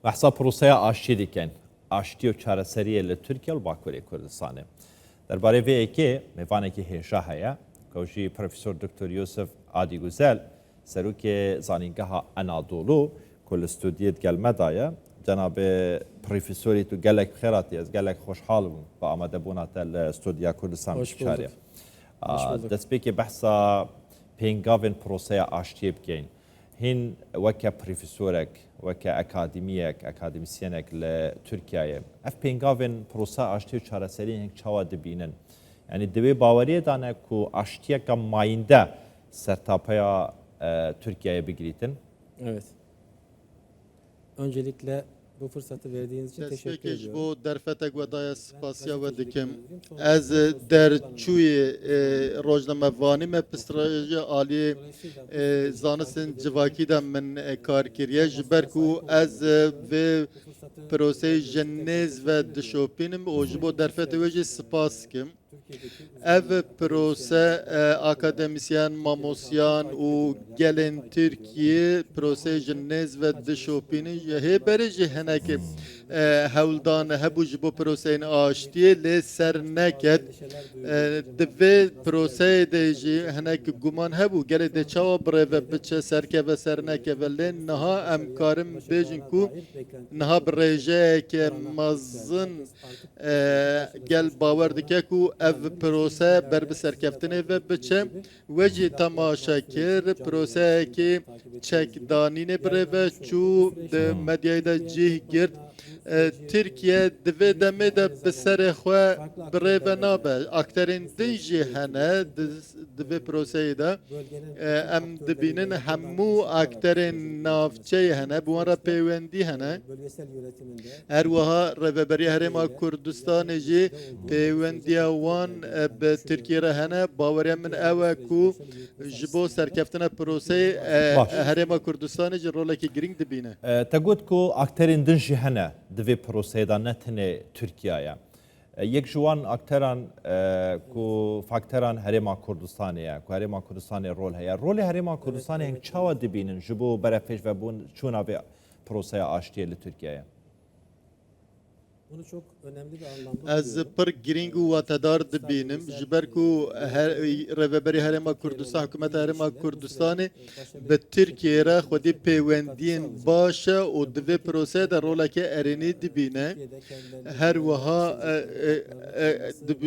بحثا پروسه آشتی دیکن آشتی و چارەسەریە لە تورکیا و باکووری کوردستانê دەربارەی vê yekê mêvanekî hêja heye ku jî Profesor Dr. Yusuf Adigûzel serokê zanîngeha Anadolu ku li studiyê digel daye cenabê Profesorî tu gelek bixêr hatî ez gelek xweşhal bûm bi amedebûna te li Studiya Kurdistan biçarê destpêkê behsa pêngavên proseya aştiyê bikەin هین وکه پروفیسورک وکه اکادمیک اکادمیسیانک ل ترکیه اف پنگاون پروسه آشتی و چارەسەری هنگ چاوا دبینن یعنی دوی باوریه دانه کو آشتیه که ماینده sertapaya Türkiye'ye بگیریتن. Evet. Öncelikle bu fırsatı verdiğiniz için teşekkür ediyorum. Bu derfetek ve daya spasya ve dikim. Ez derçuyi rojnamevanî me pistraji alî zanîstin civakî de min kar kiriye ji ber ku ez vê proseyê jenêz ve dişopînim û ji bo derfetê wê jî spas dikim. Ev prose akademisyen, mamosyan û gelên Tirkiye proseyê jenêz ve dişopînî ji hêberê jî henekê hewldan hebû ji bo proseyên aştiyê lê ser neket. Di vê proseyê de jî hinek guman hebû gelê de çawa birêve biçe serkeve ser nekeve lê niha em karin bêjin ku niha bi rêjeyeke mezin gel bawer dike ku ev prose ber bi serkeftinê ve biçe we jî temaşe kir proseyekê çekdanînê birêve çû di medyayê de cih girt Türkiye divê demê de bi serê xwe birêve nabe. Akterên din jî hene di vê proseyê de em dibînin hemû akterên navçeyê hene, bi wan re peywendî hene. Her wiha Rêveberiya Herêma Kurdistanê jî peywendiya wan bi Tirkiye re hene. Baweriya min ew e ku ji bo serkeftina proseyê Herêma Kurdistanê jî rolekî giring dibîne. Te got ku akterên din jî hene divê proseyê de ne tenê Tirkiyeye. Yek ji wan akteran ku fakteran Herêma Kurdistanê ye ku Herêma Kurdistanê rol heye. Rolê Herêma Kurdistanê heng çawa dibînin ji bo berefpêş vebûn çûna vê proseya aştiyê li Tirkiyeye. Bunu çok önemli bir anlamda Ez pir giring û watedar dibînim ji ber ku Rêveberiya Herêma Kurdistan Hikûmeta Herêma Kurdistanê bi Tirkiye re xwedî peywendiyên baş e û di vê proseyê de roleke erênî dibîne. Her wiha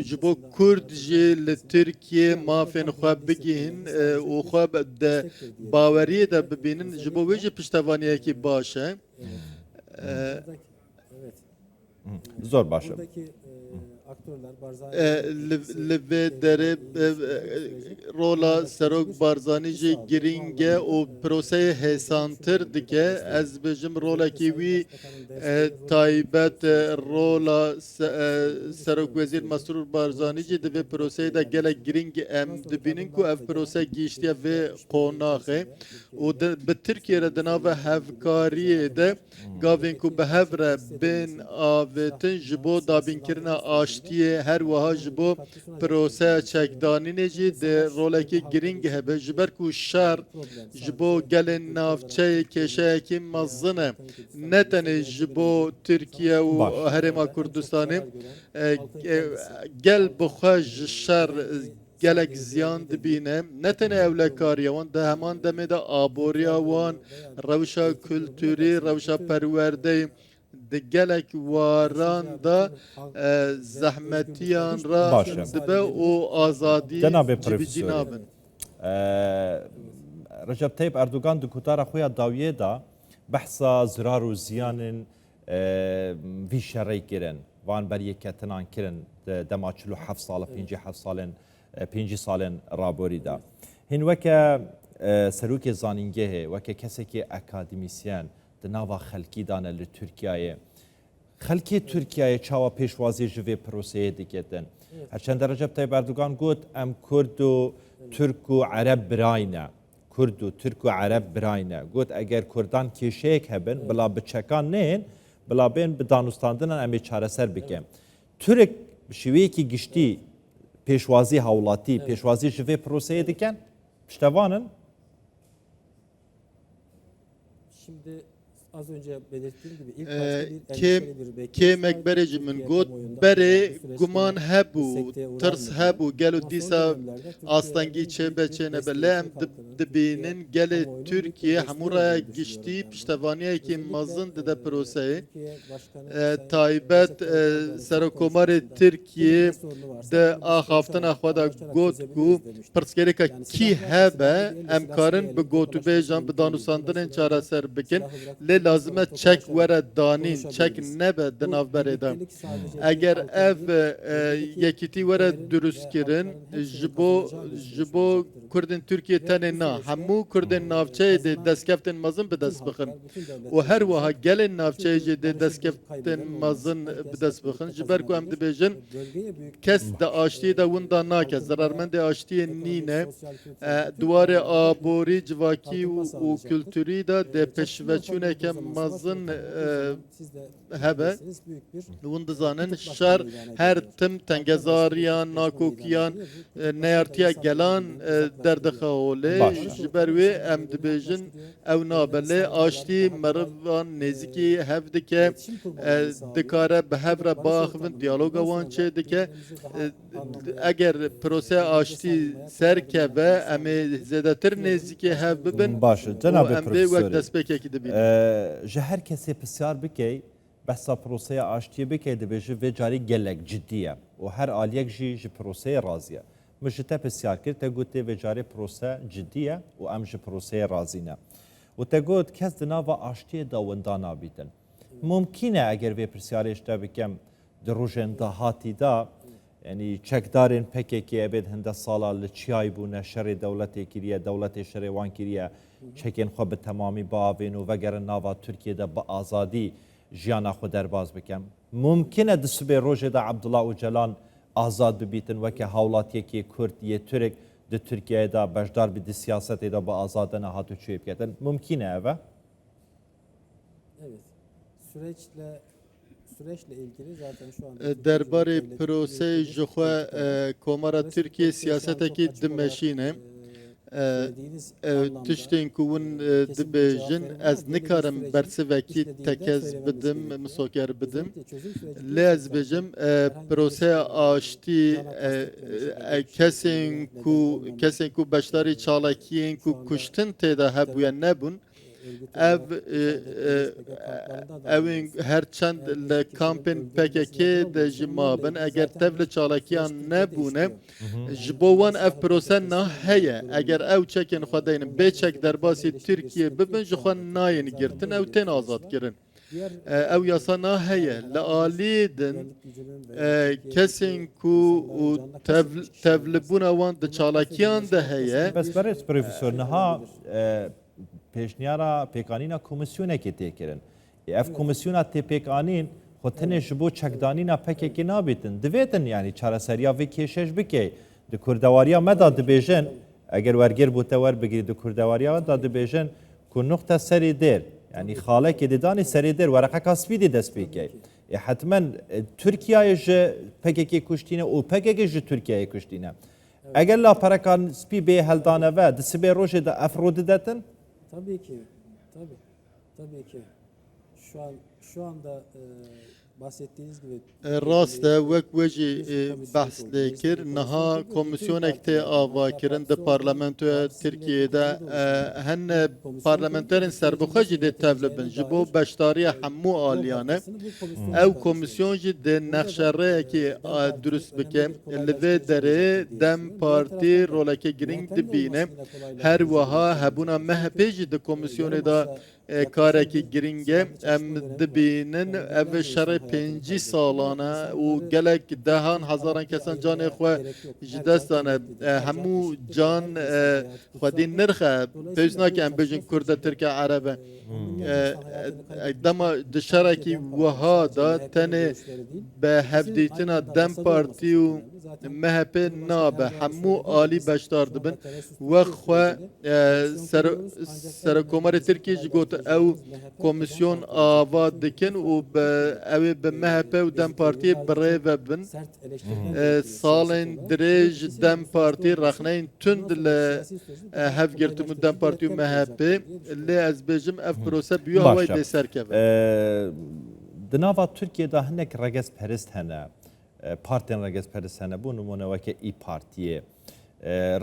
ji bo Kurd jî li Tirkiye mafên xwe bigihîn û xwe de baweriyê de bibînin ji bo wê jî piştevaniyekî baş e. Zor başım. buradaki aktörler Li vê derê rola Serok Barzanî jî giring e û proseyê hêsantir dike. Ez bêjim rolekî wî taybet rola Serokwezîr Mesrûr Barzanî jî di vê proseyê de gelek giring em dibînin ku ev prose gîştiye vê qonaxê û bi Tirkiye re di nava hevkariyê de gavên ku bi hev re bên avêtin ji bo dabînkirina aştiyê her wiha ji bo proseya çekdanînê jî di rolekî giring hebe ji ber ku şer ji bo gelên navçeyê kêşeyekî mezin e ne tenê ji bo Tirkiye û Herêma Kurdistanê gel bi xwe ji şer gelek ziyan dibîne ne tenê ewlekariya wan di heman demê de aboriya wan rewşa kulturî rewşa perwerdeyê di gelek waran da zehmetiyan ra dibe û azadî civicî nabin. Recep Tayyip Erdogan di kutara xwe ya dawiyê da behsa zirar û ziyanên vî şerê kirin van beriyeketinan kirin dema 47 sal 5 salên raborî da. Hin weke serokê zanîngehê weke kesekî akademîsyen di nava xelkî dane li Tirkiyeyê. Xelkê Tirkiyeyê çawa pêşwazî ji vê proseyê diketin. Herçende Recep Tayyip Erdogan got em Kurd û Türk û Ereb birayne. Kurd û Türk û Ereb birayne. Got eger Kurdan kêşeyek hebin bila biçekan nên bila bên bi danûstandinan em ê çareser bikin. Türk bi şêweyekî giştî pêşwazî hewlatî pêşwazî ji vê proseyê dikin piştevanin. Şimdi az önce belirttiğim gibi ilk Ee, başta bir Kê endişeli bir bekleyiş kê var. mekberê min Türkiye got kamuoyunda berê bu süreçte guman hebû, sekteye uğrar tirs mı hebû, diye. gelo Ama son dîsa dönemlerde Türkiye'nin astengî büyük çêbe bir çêne desteği, be lê em Türk halkının, dibînin Türkiye gelê kamuoyunun büyük bir Türkiye desteği hemû raya olduğunu giştî düşünüyorum ben. piştevaniyekî Özellikle mezin dide proseyê Türkiye Başkanı Ee, Sayın taybet Recep Tayyip Erdoğan'ın son Serokkomarê konuşmasında Tirkiye kimin ne sorunu varsa de bunu biz axaftina konuşarak, xwe de paylaşarak got çözebiliriz ku demişti. pirsgirêka Yani kî silah varsa hebe silahlı diyelim, em silahsız karin diyelim, bi gotûbêjan bi danûsandinên çareser bikin lê lazim e çek were danîn çek nebe di navberê de eger ev yekîtî were durustkirin ji bo Kurdên Tirkiye tenê na hemû Kurdên navçeyê de destkeftên mezin bi dest bixin û her wiha gelên navçeyê jê dê destkeftên mezin bi dest bixin ji ber ku em dibêjin kes de aştiyê de win da nake zerarmendê aştiyê nîne duwarê aborî civakî û kültürî de dê pêşveçûneke mezin hebe win dizanin şer her tim tengezariyan nakokiyan neyartiya gelan derdixe holê Baş. ji ber wê em dibêjin ew nabe lê aştî merivan nêzîkî hev dike dikare bi hev re biaxivin diyaloga wan çê dike eger proseya aştî serkeve em ê zêdetir nêzîkî hev bibin باشه جناب û em dê wek پروفسور destpêkekî dibînin. ji her kesê pisyar bike behsa proseya aştiye bike dibêje vê carî gelek ciddi ye û her aliyek jî ji proseyê razî ye min ji te pisyar kir te gotê vê carê prose ciddi ye û em ji proseyê razî ne û te got kes di nava aştiyê da winda nabîtin mumkîn e eger vê pisyarê ji te bikem di rojên dahatî da yani çekdarên PKK ebed hinde sala li çiyayê bûne şerê dewletê kiriye dewletê şerê wan kiriye çekên xwe bi temamî biavên û vegerin nava Tirkiyeyê bi azadî jiyana xwe derbas bikin mumkîn e di sibê rojê de Abdullah Öcalan azad bibîtin weke hawlatiyekê Kurd yê Türk di Tirkiyeyê de bejdar bî di siyasetê de bi azadina hatû çûyê biketin mumkîn e ev e? Evet. Süreçle ilgili zaten şu anda derbarê proseyê ji xwe Komara Tirkiye siyasetekî dimeşîne tiştên ku hûn dibêjin ez nikarim bersivekî tekez bidim misoker bidim lê ez bêjim proseya aştî kesên ku beşdarî çalakiyên ku kuştin têda hebûye nebûn evin her çend le kampên PKK de ji mabin eger tev li çalakiyan nebûne ji bo wan ev prose na heye eger ew çekên xwe deynin bê çek derbasî Tirkiye bibin ji xwe nayên girtin ew tên azad kirin ew yasa na heye li aliyê din kesên ku tevlibûna wan di çalakiyan de heye بس برای پروفسور نها پیشنیارا پیکانینا کمیسیونێکی تێکردن ev komisyona têpêkanîn xwe tenê ji bo çekdanîna PKK nabêtin divêtin yanî çareseriya vê kêşeş bike di kurdewariya me da dibêjin eger wergir bû te werbigirî di kurdewariya me da dibêjin ku nuqta serê dêr yanî xalekê dê danî serê dêr wereqeka spîdê dest pê key hetmen Tirkiyeyê ji PKK kuştîne û PKK ji Tirkiyeyê kuştîne eger laperekan spî bê heldane ve di sibê rojê de ev didetin Tabii ki. Şu anda bahsettiğiniz gibi rast e wek we jî behs lê kir niha komisyonek tê avakirin di parlamentoya Tirkiyeyê de hene parlamenterên serbixwe jî dê tevlibin ji bo beşdariya hemû aliyan e ew komisyon jî dê nexşereyekî durust bike li vê derê dem partî roleke giring dibîne her wiha hebûna MHP jî di komisyonê da karekî giring e em dibînin ev şerê 5 salane û gelek dehan hezaran kesan canê xwe ji dest dane hemû can xwedî nirxe pêwîst nake em bêjin Kurd e Tirk e Ereb e dema di şerekî wiha da tenê bi hevdîtina dem partî û MHP nabe hemû alî beşdar dibin wexwe Serokkomarê Tirkiye jî got ew komisyon ava dikin û ew ê bi MHP û Dem Partiyê birêve bin. Salên dirêj Dem Partî rexneyên tund li hevgirtin û Dem Partî û MHP lê ez bêjim ev prose bûye Başa. way dê serkeve. Di nava Tirkiyeyê de hinek regezperist hene, partên regezperist hene, bû nimûne weke İYİ Partiye.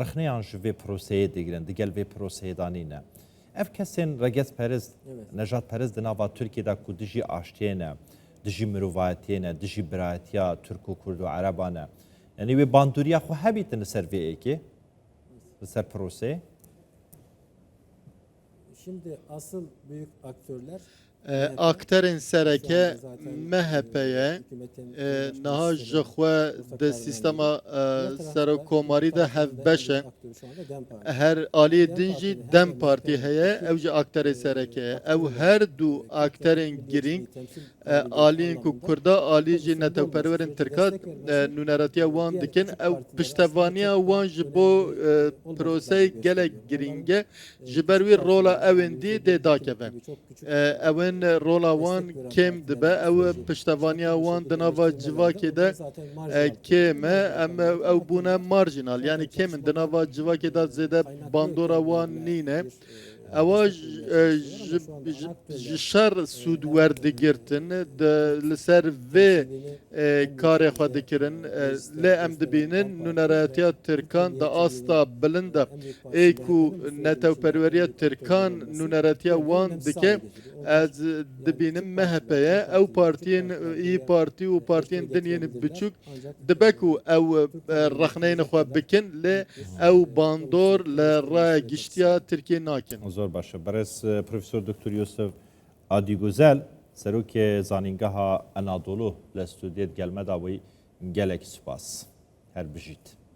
Rexneyan ji vê proseyê digirin, digel vê proseyê danîne. Ev kesên regezperist, nejatperist di nava Tirkiyeyê de ku dijî aştiyê ne, dijî mirovayetiyê ne, dijî birayetiya Türk û Kurd û Ereban ne. Yani wê bandoriya xwe hebîtin li ser vê êkê, li ser proseyê. Şimdi asıl büyük aktörler Akterên sereke MHP'ye niha ji xwe di sîstema serokkomarî de hevbeş e. Her aliyê din jî Dem Partî heye, ew jî akterê sereke ye. Ew her du akterên girîng aliyên ku Kurda alî jî netewperwerên Tirka nûneretiya wan dikin. Ew piştevaniya wan ji bo proseyê gelek girîng e. Ji ber wî rola ewên dî dê dakeve. Ewên rola wan kêm dibe, ew piştevaniya wan di nava civakê de kêm e, em ew bûne marjinal. Yani kêmin di nava civakê de zêde bandora wan nîne. Ewa ji şer sûd werdigirtin li ser vê karê xwe dikirin lê em dibînin nûneretiya Tirkan da asta bilind e ê ku netewperweriya Tirkan nûneretiya wan dike ez dibînim MHP'ye ew partiyên İYİ Partî û partiyên dinyên biçûk dibe ku ew rexneyên xwe bikin lê ew bandor li raya giştiya Tirkiye nakin. زۆر باشە بەڕێز پرۆفسۆر دکتۆر یۆسف ئادیگوزەل سەرۆکێ زانینگەها ئەنادۆلۆ لە ستودیێت گەلمەداوەی گەلێکی سوپاس هەر بژیت.